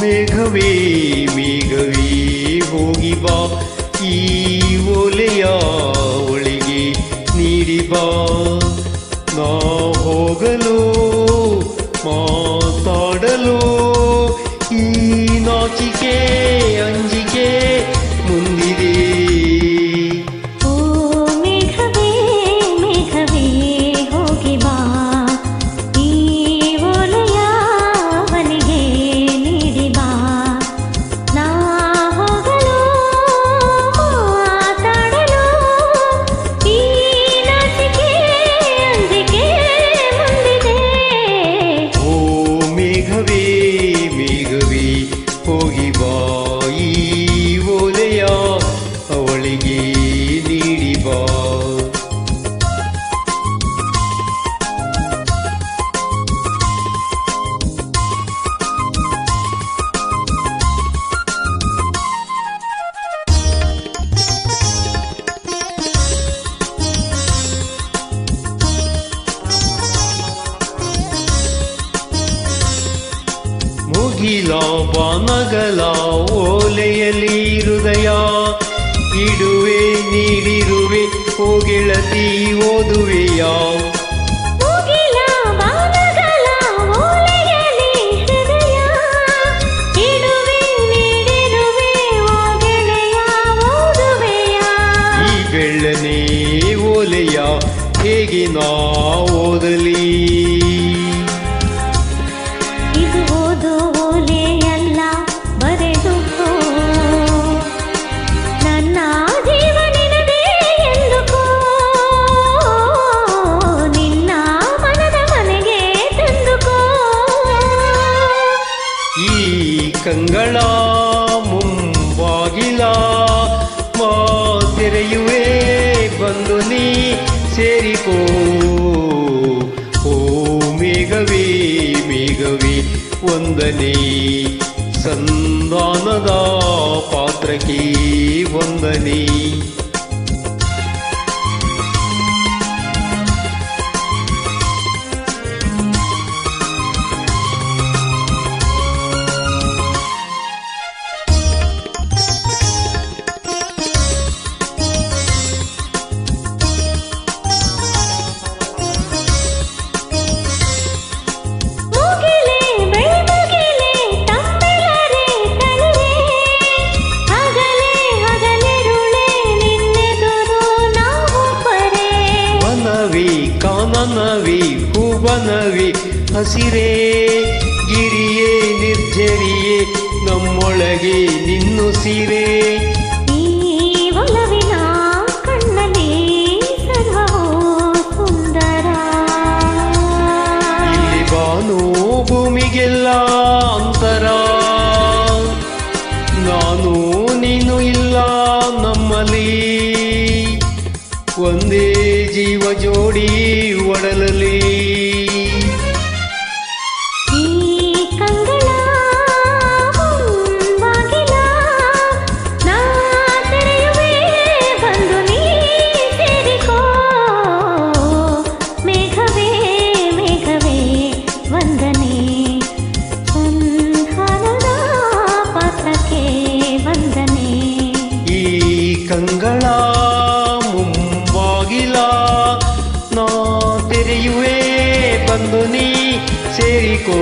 ಮೇಘವೇ ಮೇಘವೇ ಹೋಗಿ ಬಾ, ಈ ಓಲೆಯ ಒಳಗೆ ನೀಡಿ ಬಾ. ನಾ ಹೋಗಲು ಮಾತಾಡಲು ಈ ನಾಚಿಕೆ ಅಂಜಿಕೆ ಮುಂದಿದೆ. ಓ ಮೇಘವೇ ಮೇಘವೇ ಹೋಗಿ ಬಾ, ಈ ಓಲೆಯ ಒಳಗೆ ನೀಡಿ ಬಾ. ನಾ ಹೋಗಲು ಮಾತಾಡಲು ಈ ನಾಚಿಕೆ ಅಂಜಿಕೆ ಮುಂದಿದೆ. ಓ ಮೇಘವೇ ಮೇಘವೇ ಹೋಗಿ ಬಾ, ಈ ಓಲೆಯ ಅವಳಿಗೆ ನೀಡಿ ಬಾ. ಮುಗಿಲ ಬಾನಗಲ ಓಲೆಯಲ್ಲಿ ಹೃದಯ ಇಡುವೆ ನೀಡಿರುವೆ, ಓ ಗೆಳತಿ ಓದುವೆಯ. ಮುಗಿಲ ಬಾನಗಲ ಓಲೆಯಲ್ಲಿ ಹೃದಯ ಇಡುವೆ ನೀಡಿರುವೆ, ಓ ಗೆಳೆಯ ಓದುವೆಯ. ಈ ಬೆಳ್ಳನೆ ಓಲೆಯ ಹೇಗೆ ನಾ ಓದಲಿ? ಇದು ಓದು ಓಲೆಯಲ್ಲ ಬರೆದುಕೋ, ನನ್ನ ಜೀವ ನಿನದೇ ಎಂದುಕೋ. ನಿನ್ನ ಮನದ ಮನೆಗೆ ತಂದುಕೋ. ಈ ಕಂಗಳ ಮುಂಬಾಗಿಲ ತೆರೆಯುವೆ, ಬಂದು ನೀ ಸೇರಿಕೋ. ಓ ಮೇಘವೇ ಮೇಘವೇ ವಂದನೆ, ಸಂಧಾನದ ಪಾತ್ರಕ್ಕೆ ವಂದನೆ. ಮುಗಿಲೆ ಬೆಳ್ಮುಗಿಲೆ ತಮ್ಮೆಲ್ಲರೆ ತಲೆರೆ, ಹಗಲೇ ಹಗಲಿರುಳೆ ನಿನ್ನೆದುರು ನಾವು ಪರೆ. ವನವಿ ಕಾನನವಿ ಹೂವನವಿ ಹಸಿರೇ, ಗಿರಿಯೇ ನಿರ್ಜರಿಯೇ ನಮ್ಮೊಳಗೆ ನಿನ್ನುಸಿರೇ. ಈ ಒಲವಿನ ಕಣ್ಣಲ್ಲಿ ಸರ್ವವೂ ಸುಂದರ. ಇಲ್ಲಿ ಬಾನು ಭೂಮಿಗೆಲ್ಲ ಅಂತರ, ನಾನು ನೀನು ಇಲ್ಲ ನಮ್ಮಲ್ಲಿ, ಒಂದೇ ಜೀವ ಜೋಡಿ ಒಡಲಲ್ಲಿ. ಈ ಕಂಗಳ ಮುಂಬಾಗಿಲ ನಾ ತೆರೆಯುವೆ, ಬಂದು ನೀ ಸೇರಿಕೋ. ಮೇಘವೇ ಮೇಘವೇ ವಂದನೆ, ಸಂಧಾನದ ಪಾತ್ರಕ್ಕೆ ವಂದನೆ. ಈ ಕಂಗಳ ಮುಂಬಾಗಿಲ ನಾ ತೆರೆಯುವೆ, ಬಂದು ನೀ ಸೇರಿಕೋ.